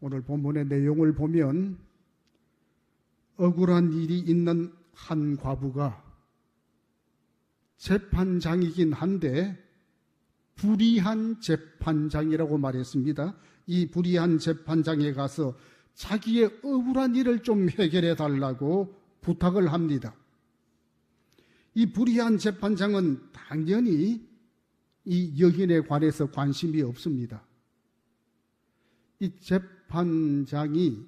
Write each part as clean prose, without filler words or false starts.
오늘 본문의 내용을 보면 억울한 일이 있는 한 과부가 재판장이긴 한데 불의한 재판장이라고 말했습니다. 이 불의한 재판장에 가서 자기의 억울한 일을 좀 해결해 달라고 부탁을 합니다. 이 불의한 재판장은 당연히 이 여인에 관해서 관심이 없습니다. 이 재판장이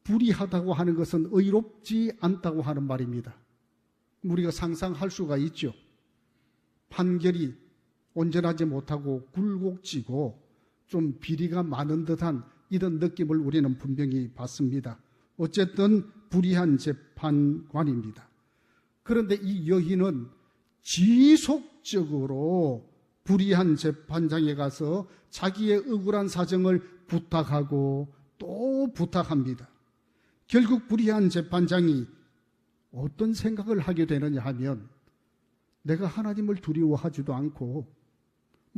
불의하다고 하는 것은 의롭지 않다고 하는 말입니다. 우리가 상상할 수가 있죠. 판결이 온전하지 못하고 굴곡지고 좀 비리가 많은 듯한 이런 느낌을 우리는 분명히 받습니다. 어쨌든 불의한 재판관입니다. 그런데 이 여인은 지속적으로 불의한 재판장에 가서 자기의 억울한 사정을 부탁하고 또 부탁합니다. 결국 불의한 재판장이 어떤 생각을 하게 되느냐 하면 내가 하나님을 두려워하지도 않고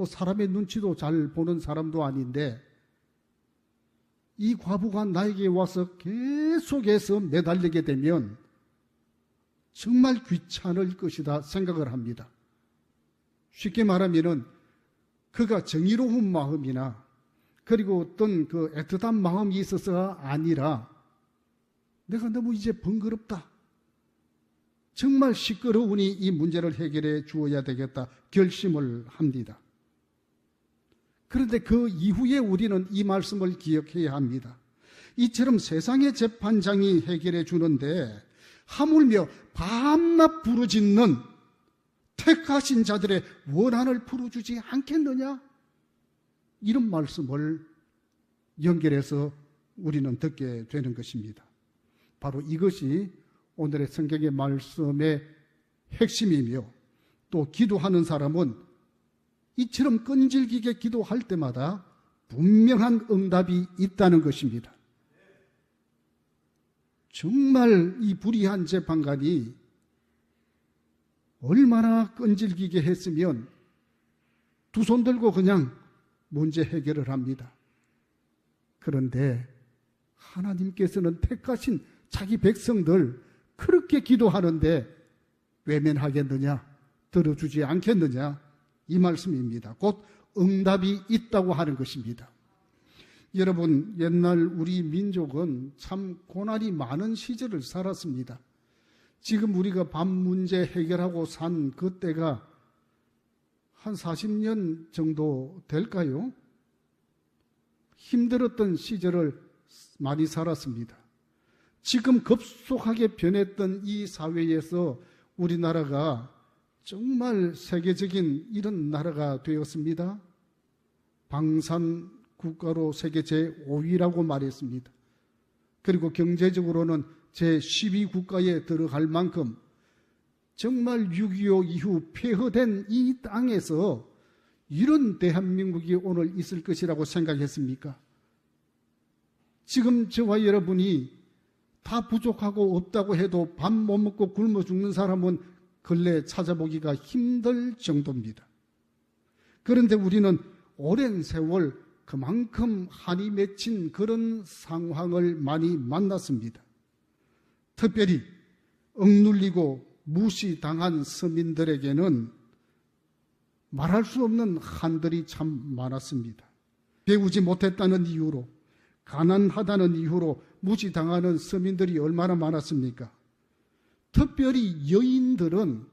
사람의 눈치도 잘 보는 사람도 아닌데 이 과부가 나에게 와서 계속해서 매달리게 되면 정말 귀찮을 것이다 생각을 합니다. 쉽게 말하면은 그가 정의로운 마음이나 그리고 어떤 그 애틋한 마음이 있어서가 아니라 내가 너무 이제 번거롭다. 정말 시끄러우니 이 문제를 해결해 주어야 되겠다 결심을 합니다. 그런데 그 이후에 우리는 이 말씀을 기억해야 합니다. 이처럼 세상의 재판장이 해결해 주는데 하물며 밤낮 부르짖는 택하신 자들의 원한을 풀어주지 않겠느냐? 이런 말씀을 연결해서 우리는 듣게 되는 것입니다. 바로 이것이 오늘의 성경의 말씀의 핵심이며 또 기도하는 사람은 이처럼 끈질기게 기도할 때마다 분명한 응답이 있다는 것입니다. 정말 이 불의한 재판관이 얼마나 끈질기게 했으면 두 손 들고 그냥 문제 해결을 합니다. 그런데 하나님께서는 택하신 자기 백성들 그렇게 기도하는데 외면하겠느냐, 들어주지 않겠느냐, 이 말씀입니다. 곧 응답이 있다고 하는 것입니다. 여러분, 옛날 우리 민족은 참 고난이 많은 시절을 살았습니다. 지금 우리가 밥 문제 해결하고 산 그때가 한 40년 정도 될까요? 힘들었던 시절을 많이 살았습니다. 지금 급속하게 변했던 이 사회에서 우리나라가 정말 세계적인 이런 나라가 되었습니다. 방산 국가로 세계 제5위라고 말했습니다. 그리고 경제적으로는 제12국가에 들어갈 만큼 정말 6.25 이후 폐허된 이 땅에서 이런 대한민국이 오늘 있을 것이라고 생각했습니까? 지금 저와 여러분이 다 부족하고 없다고 해도 밥 못 먹고 굶어 죽는 사람은 근래 찾아보기가 힘들 정도입니다. 그런데 우리는 오랜 세월 그만큼 한이 맺힌 그런 상황을 많이 만났습니다. 특별히 억눌리고 무시당한 서민들에게는 말할 수 없는 한들이 참 많았습니다. 배우지 못했다는 이유로, 가난하다는 이유로 무시당하는 서민들이 얼마나 많았습니까? 특별히 여인들은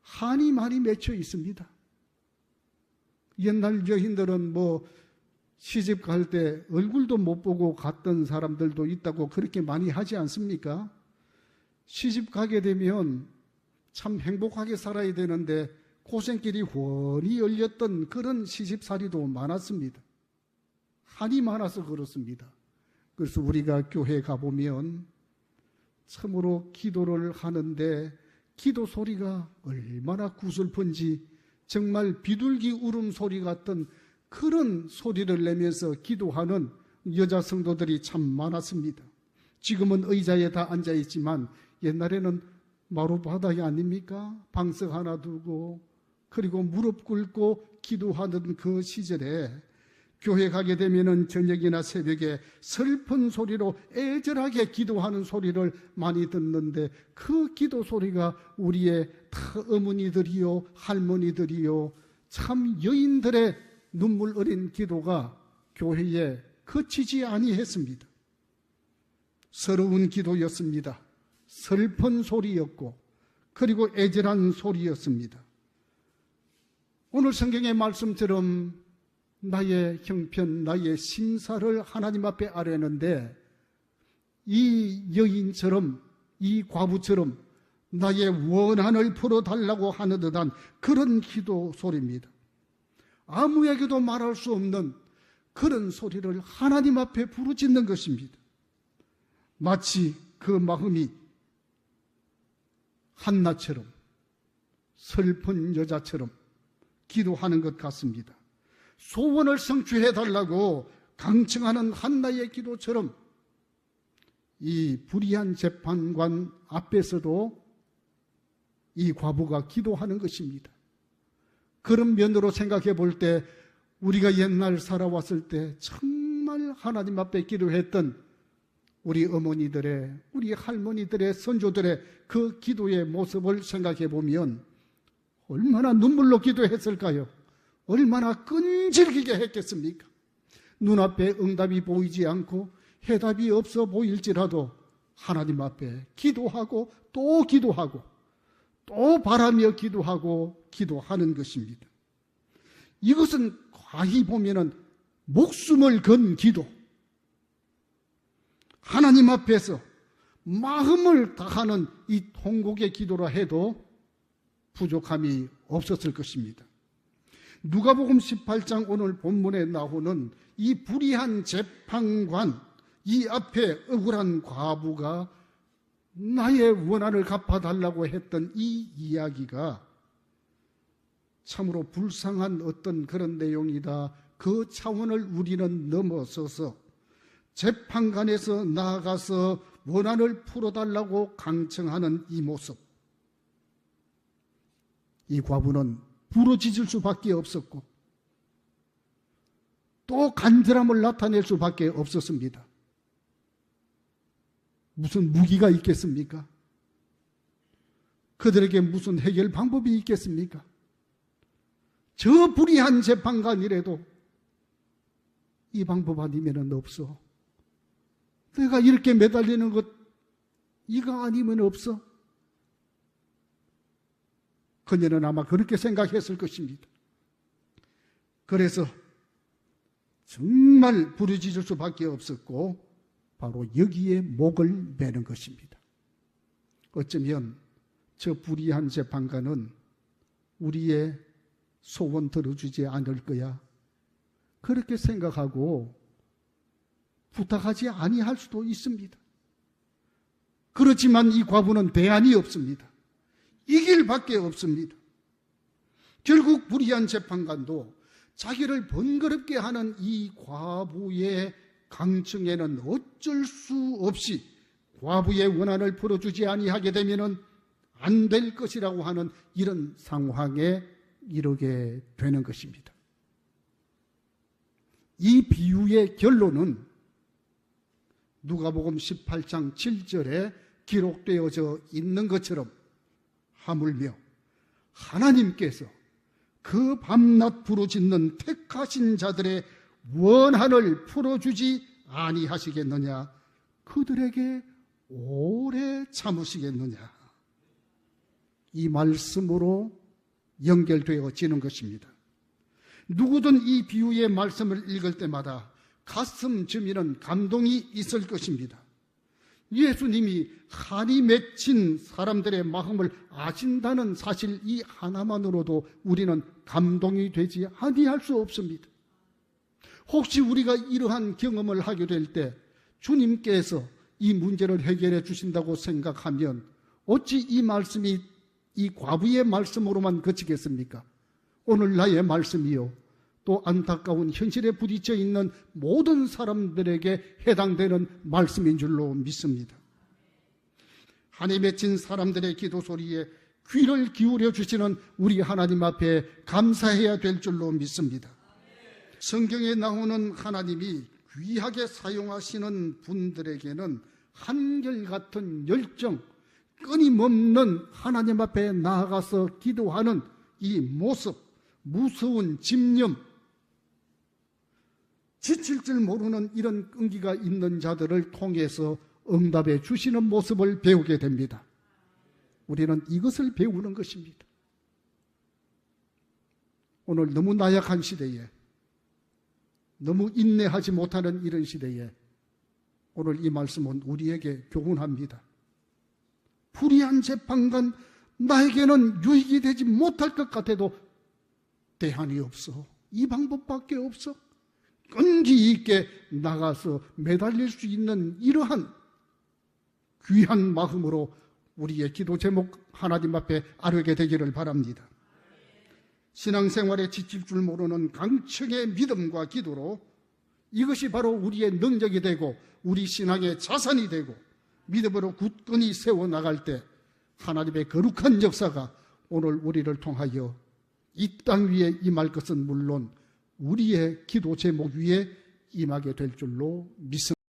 한이 많이 맺혀 있습니다. 옛날 여인들은 시집 갈 때 얼굴도 못 보고 갔던 사람들도 있다고 그렇게 많이 하지 않습니까? 시집 가게 되면 참 행복하게 살아야 되는데 고생길이 훤히 열렸던 그런 시집살이도 많았습니다. 한이 많아서 그렇습니다. 그래서 우리가 교회에 가보면 참으로 기도를 하는데 기도 소리가 얼마나 구슬픈지 정말 비둘기 울음소리 같은 그런 소리를 내면서 기도하는 여자 성도들이 참 많았습니다. 지금은 의자에 다 앉아있지만 옛날에는 마루바닥이 아닙니까? 방석 하나 두고 그리고 무릎 꿇고 기도하는 그 시절에 교회 가게 되면은 저녁이나 새벽에 슬픈 소리로 애절하게 기도하는 소리를 많이 듣는데, 그 기도 소리가 우리의 어머니들이요 할머니들이요 참 여인들의 눈물 어린 기도가 교회에 그치지 아니했습니다. 서러운 기도였습니다. 슬픈 소리였고, 그리고 애절한 소리였습니다. 오늘 성경의 말씀처럼 나의 형편, 나의 심사를 하나님 앞에 아뢰는데, 이 여인처럼, 이 과부처럼 나의 원한을 풀어달라고 하는 듯한 그런 기도 소리입니다. 아무에게도 말할 수 없는 그런 소리를 하나님 앞에 부르짖는 것입니다. 마치 그 마음이 한나처럼, 슬픈 여자처럼 기도하는 것 같습니다. 소원을 성취해달라고 강청하는 한나의 기도처럼 이 불의한 재판관 앞에서도 이 과부가 기도하는 것입니다. 그런 면으로 생각해 볼 때, 우리가 옛날 살아왔을 때 정말 하나님 앞에 기도했던 우리 어머니들의, 우리 할머니들의, 선조들의 그 기도의 모습을 생각해 보면 얼마나 눈물로 기도했을까요? 얼마나 끈질기게 했겠습니까? 눈앞에 응답이 보이지 않고 해답이 없어 보일지라도 하나님 앞에 기도하고 또 기도하고 또 바라며 기도하고 기도하는 것입니다. 이것은 과히 보면은 목숨을 건 기도, 하나님 앞에서 마음을 다하는 이 통곡의 기도라 해도 부족함이 없었을 것입니다. 누가복음 18장 오늘 본문에 나오는 이 불의한 재판관, 이 앞에 억울한 과부가 나의 원한을 갚아달라고 했던 이 이야기가 참으로 불쌍한 어떤 그런 내용이다. 그 차원을 우리는 넘어서서 재판관에서 나아가서 원한을 풀어달라고 강청하는 이 모습, 이 과부는 부러지질 수밖에 없었고 또 간절함을 나타낼 수밖에 없었습니다. 무슨 무기가 있겠습니까? 그들에게 무슨 해결 방법이 있겠습니까? 저 불의한 재판관이라도 이 방법 아니면 없어. 내가 이렇게 매달리는 것 이거 아니면 없어. 그녀는 아마 그렇게 생각했을 것입니다. 그래서 정말 부르짖을 수밖에 없었고 바로 여기에 목을 매는 것입니다. 어쩌면 저 불의한 재판관은 우리의 소원 들어주지 않을 거야, 그렇게 생각하고 부탁하지 아니할 수도 있습니다. 그렇지만 이 과부는 대안이 없습니다. 이길 밖에 없습니다. 결국 불의한 재판관도 자기를 번거롭게 하는 이 과부의 강청에는 어쩔 수 없이 과부의 원한을 풀어주지 아니하게 되면 안 될 것이라고 하는 이런 상황에 이르게 되는 것입니다. 이 비유의 결론은 누가복음 18장 7절에 기록되어져 있는 것처럼 하물며 하나님께서 그 밤낮 부르짖는 택하신 자들의 원한을 풀어주지 아니하시겠느냐, 그들에게 오래 참으시겠느냐, 이 말씀으로 연결되어지는 것입니다. 누구든 이 비유의 말씀을 읽을 때마다 가슴 저미는 감동이 있을 것입니다. 예수님이 한이 맺힌 사람들의 마음을 아신다는 사실 이 하나만으로도 우리는 감동이 되지 아니할 수 없습니다. 혹시 우리가 이러한 경험을 하게 될 때 주님께서 이 문제를 해결해 주신다고 생각하면 어찌 이 말씀이 이 과부의 말씀으로만 그치겠습니까? 오늘 나의 말씀이요, 또 안타까운 현실에 부딪혀 있는 모든 사람들에게 해당되는 말씀인 줄로 믿습니다. 한이 맺힌 사람들의 기도 소리에 귀를 기울여 주시는 우리 하나님 앞에 감사해야 될 줄로 믿습니다. 성경에 나오는 하나님이 귀하게 사용하시는 분들에게는 한결같은 열정, 끊임없는 하나님 앞에 나아가서 기도하는 이 모습, 무서운 집념, 지칠 줄 모르는 이런 끈기가 있는 자들을 통해서 응답해 주시는 모습을 배우게 됩니다. 우리는 이것을 배우는 것입니다. 오늘 너무 나약한 시대에, 너무 인내하지 못하는 이런 시대에 오늘 이 말씀은 우리에게 교훈합니다. 불의한 재판관, 나에게는 유익이 되지 못할 것 같아도 대안이 없어. 이 방법밖에 없어. 끈기 있게 나가서 매달릴 수 있는 이러한 귀한 마음으로 우리의 기도 제목 하나님 앞에 아뢰게 되기를 바랍니다. 신앙생활에 지칠 줄 모르는 강청의 믿음과 기도로 이것이 바로 우리의 능력이 되고 우리 신앙의 자산이 되고 믿음으로 굳건히 세워나갈 때 하나님의 거룩한 역사가 오늘 우리를 통하여 이 땅 위에 임할 것은 물론 우리의 기도 제목 위에 임하게 될 줄로 믿습니다.